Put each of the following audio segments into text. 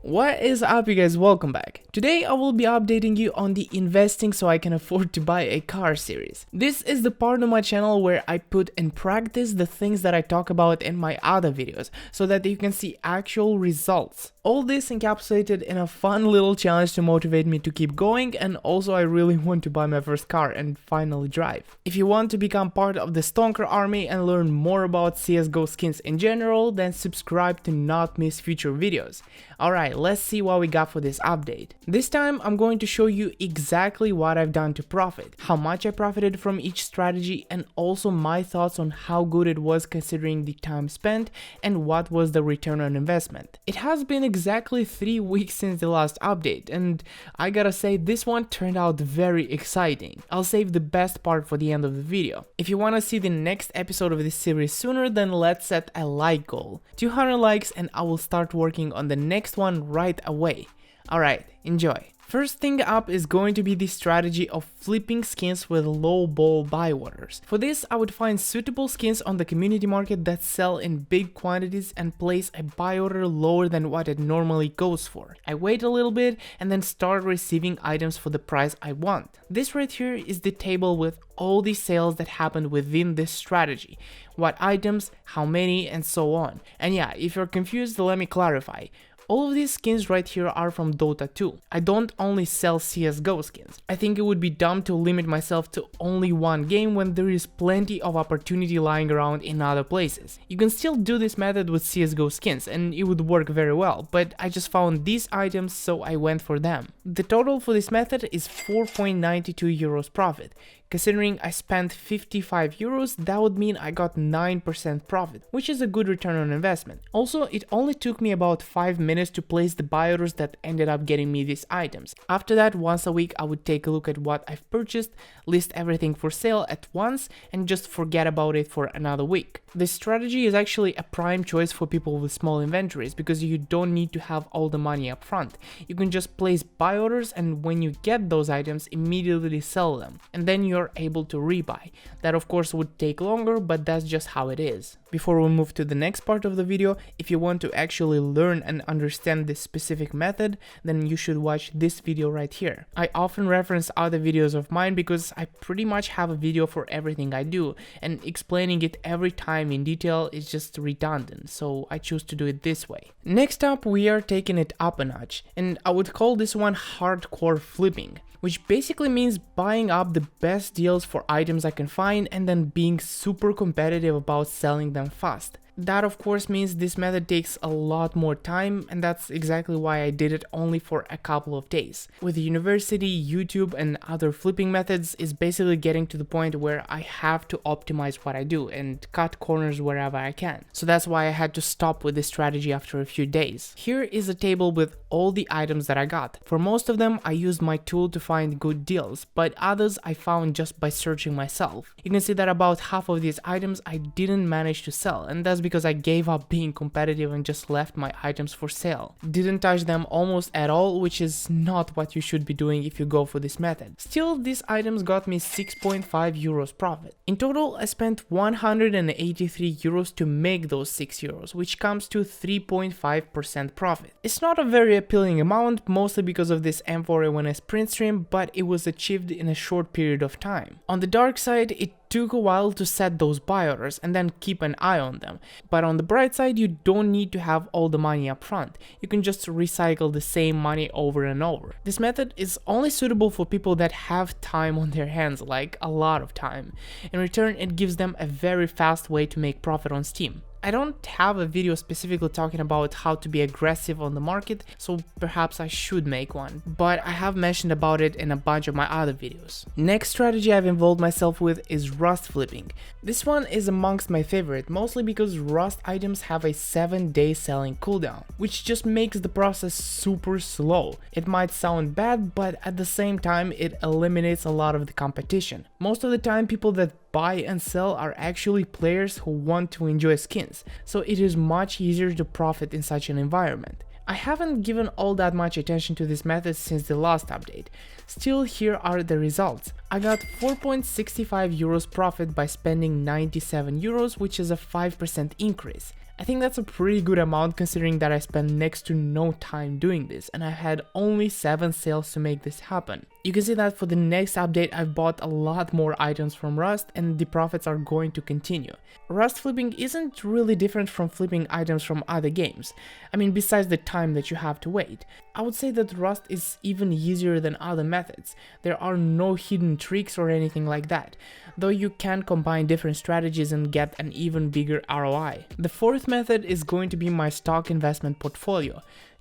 What is up, you guys? Welcome back. Today I will be updating you on the investing so I can afford to buy a car series. This is the part of my channel where I put in practice the things that I talk about in my other videos so that you can see actual results. All this encapsulated in a fun little challenge to motivate me to keep going, and also I really want to buy my first car and finally drive. If you want to become part of the Stonker army and learn more about CSGO skins in general, then subscribe to not miss future videos. Alright, let's see what we got for this update. This time I'm going to show you exactly what I've done to profit, how much I profited from each strategy, and also my thoughts on how good it was considering the time spent and what was the return on investment. It has been exactly 3 weeks since the last update, and I gotta say this one turned out very exciting. I'll save the best part for the end of the video. If you wanna see the next episode of this series sooner, then let's set a like goal. 200 likes and I will start working on the next one right away. Alright, enjoy. First thing up is going to be the strategy of flipping skins with low ball buy orders. For this, I would find suitable skins on the community market that sell in big quantities and place a buy order lower than what it normally goes for. I wait a little bit and then start receiving items for the price I want. This right here is the table with all the sales that happened within this strategy. What items, how many, and so on. And yeah, if you're confused, let me clarify. All of these skins right here are from Dota 2. I don't only sell CSGO skins. I think it would be dumb to limit myself to only one game when there is plenty of opportunity lying around in other places. You can still do this method with CSGO skins and it would work very well, but I just found these items so I went for them. The total for this method is 4.92 euros profit. Considering I spent 55 euros, that would mean I got 9% profit, which is a good return on investment. Also, it only took me about 5 minutes to place the buy orders that ended up getting me these items. After that, once a week I would take a look at what I've purchased, list everything for sale at once, and just forget about it for another week. This strategy is actually a prime choice for people with small inventories because you don't need to have all the money up front. You can just place buy orders, and when you get those items, immediately sell them, and then you're able to rebuy. That of course would take longer, but that's just how it is. Before we move to the next part of the video, if you want to actually learn and understand this specific method, then you should watch this video right here. I often reference other videos of mine because I pretty much have a video for everything I do, and explaining it every time in detail is just redundant, so I choose to do it this way. Next up, we are taking it up a notch, and I would call this one hardcore flipping, which basically means buying up the best deals for items I can find and then being super competitive about selling them fast. That of course means this method takes a lot more time, and that's exactly why I did it only for a couple of days. With university, YouTube, and other flipping methods is basically getting to the point where I have to optimize what I do and cut corners wherever I can. So that's why I had to stop with this strategy after a few days. Here is a table with all the items that I got. For most of them I used my tool to find good deals, but others I found just by searching myself. You can see that about half of these items I didn't manage to sell, and that's because I gave up being competitive and just left my items for sale. Didn't touch them almost at all, which is not what you should be doing if you go for this method. Still, these items got me 6.5 euros profit. In total, I spent 183 euros to make those 6 euros, which comes to 3.5% profit. It's not a very appealing amount, mostly because of this M4A1S print stream, but it was achieved in a short period of time. On the dark side, it took a while to set those buy orders and then keep an eye on them. But on the bright side, you don't need to have all the money up front. You can just recycle the same money over and over. This method is only suitable for people that have time on their hands, like a lot of time. In return, it gives them a very fast way to make profit on Steam. I don't have a video specifically talking about how to be aggressive on the market, so perhaps I should make one, but I have mentioned about it in a bunch of my other videos. Next strategy I've involved myself with is rust flipping. This one is amongst my favorite, mostly because rust items have a 7-day selling cooldown, which just makes the process super slow. It might sound bad, but at the same time it eliminates a lot of the competition. Most of the time people that buy and sell are actually players who want to enjoy skins, so it is much easier to profit in such an environment. I haven't given all that much attention to this method since the last update. Still, here are the results. I got 4.65 euros profit by spending 97 euros, which is a 5% increase. I think that's a pretty good amount considering that I spent next to no time doing this and I had only 7 sales to make this happen. You can see that for the next update I've bought a lot more items from Rust and the profits are going to continue. Rust flipping isn't really different from flipping items from other games. I mean, besides the time that you have to wait. I would say that Rust is even easier than other methods. There are no hidden tricks or anything like that, though you can combine different strategies and get an even bigger ROI. The fourth method is going to be my stock investment portfolio.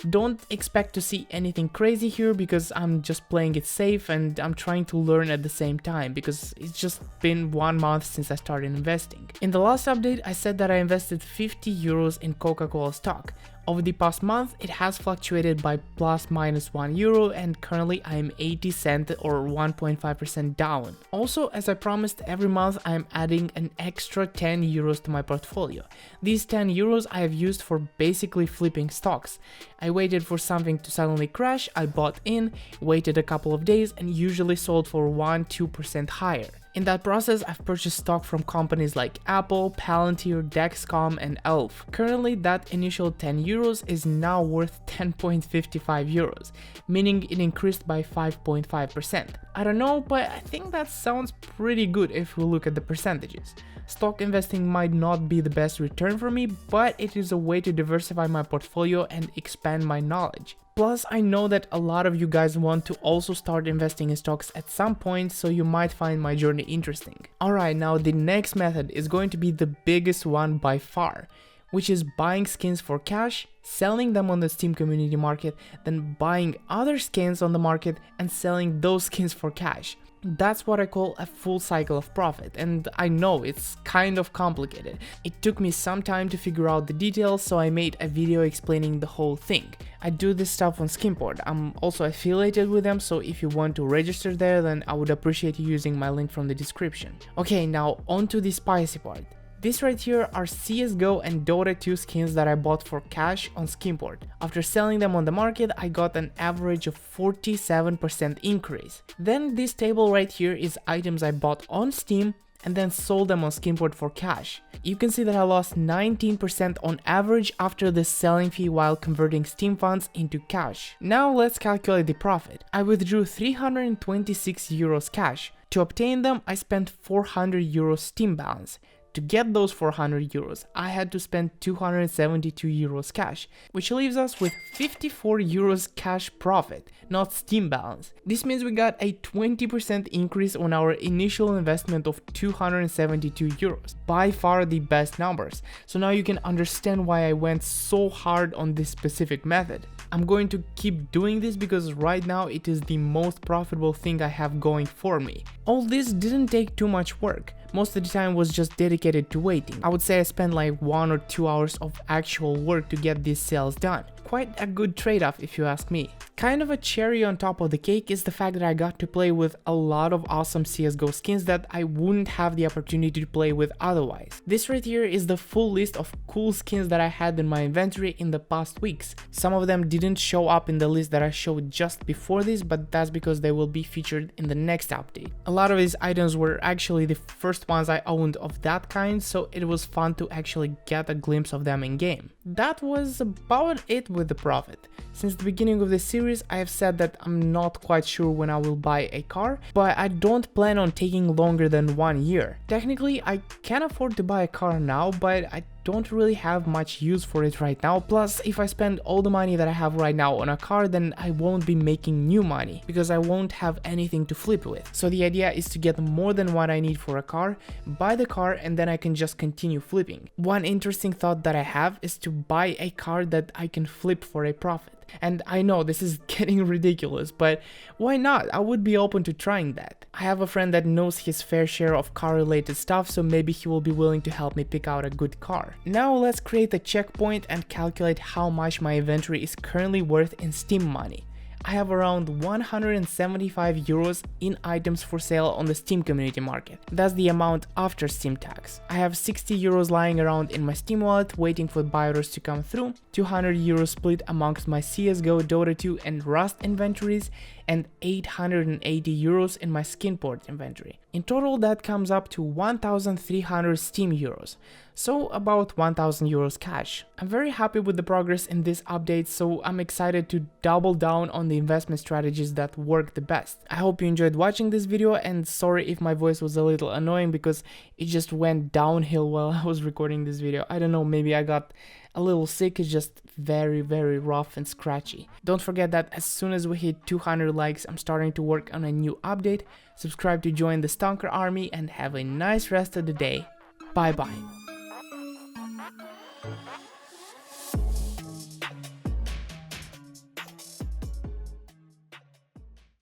Don't expect to see anything crazy here because I'm just playing it safe and I'm trying to learn at the same time because it's just been 1 month since I started investing. In the last update I said that I invested 50 euros in Coca-Cola stock. Over the past month, it has fluctuated by plus minus 1 euro and currently I am 80 cents or 1.5% down. Also, as I promised, every month I am adding an extra 10 euros to my portfolio. These 10 euros I have used for basically flipping stocks. I waited for something to suddenly crash, I bought in, waited a couple of days and usually sold for 1-2% higher. In that process, I've purchased stock from companies like Apple, Palantir, Dexcom and Elf. Currently, that initial 10 euros is now worth 10.55 euros, meaning it increased by 5.5%. I don't know, but I think that sounds pretty good if we look at the percentages. Stock investing might not be the best return for me, but it is a way to diversify my portfolio and expand my knowledge. Plus, I know that a lot of you guys want to also start investing in stocks at some point, so you might find my journey interesting. Alright, now the next method is going to be the biggest one by far, which is buying skins for cash, selling them on the Steam community market, then buying other skins on the market and selling those skins for cash. That's what I call a full cycle of profit, and I know it's kind of complicated. It took me some time to figure out the details, so I made a video explaining the whole thing. I do this stuff on Skimport. I'm also affiliated with them, so if you want to register there, then I would appreciate you using my link from the description. Okay, now on to the spicy part. This right here are CSGO and Dota 2 skins that I bought for cash on Skimport. After selling them on the market, I got an average of 47% increase. Then this table right here is items I bought on Steam and then sold them on Skimport for cash. You can see that I lost 19% on average after the selling fee while converting Steam funds into cash. Now let's calculate the profit. I withdrew 326 euros cash. To obtain them, I spent 400 euros Steam balance. To get those 400 euros, I had to spend 272 euros cash, which leaves us with 54 euros cash profit, not Steam balance. This means we got a 20% increase on our initial investment of 272 euros. By far the best numbers. So now you can understand why I went so hard on this specific method. I'm going to keep doing this because right now it is the most profitable thing I have going for me. All this didn't take too much work. Most of the time was just dedicated to waiting. I would say I spent like 1 or 2 hours of actual work to get these sales done. Quite a good trade-off if you ask me. Kind of a cherry on top of the cake is the fact that I got to play with a lot of awesome CSGO skins that I wouldn't have the opportunity to play with otherwise. This right here is the full list of cool skins that I had in my inventory in the past weeks. Some of them didn't show up in the list that I showed just before this, but that's because they will be featured in the next update. A lot of these items were actually the first ones I owned of that kind, so it was fun to actually get a glimpse of them in game. That was about it with the profit. Since the beginning of the series, I have said that I'm not quite sure when I will buy a car, but I don't plan on taking longer than 1 year. Technically, I can afford to buy a car now, but I don't really have much use for it right now. Plus, if I spend all the money that I have right now on a car, then I won't be making new money because I won't have anything to flip with. So the idea is to get more than what I need for a car, buy the car, and then I can just continue flipping. One interesting thought that I have is to buy a car that I can flip for a profit. And I know this is getting ridiculous, but why not? I would be open to trying that. I have a friend that knows his fair share of car related stuff, so maybe he will be willing to help me pick out a good car. Now let's create a checkpoint and calculate how much my inventory is currently worth in Steam money. I have around 175 euros in items for sale on the Steam community market. That's the amount after Steam tax. I have 60 euros lying around in my Steam wallet waiting for buy orders to come through, 200 euros split amongst my CSGO, Dota 2 and Rust inventories, and 880 euros in my Skimport inventory. In total that comes up to 1300 Steam euros. so about 1000 euros cash. I'm very happy with the progress in this update, so I'm excited to double down on the investment strategies that work the best. I hope you enjoyed watching this video, and sorry if my voice was a little annoying because it just went downhill while I was recording this video. I don't know, maybe I got a little sick. It's just very rough and scratchy. Don't forget that as soon as we hit 200 likes, I'm starting to work on a new update. Subscribe to join the Stonker army and have a nice rest of the day. Bye bye.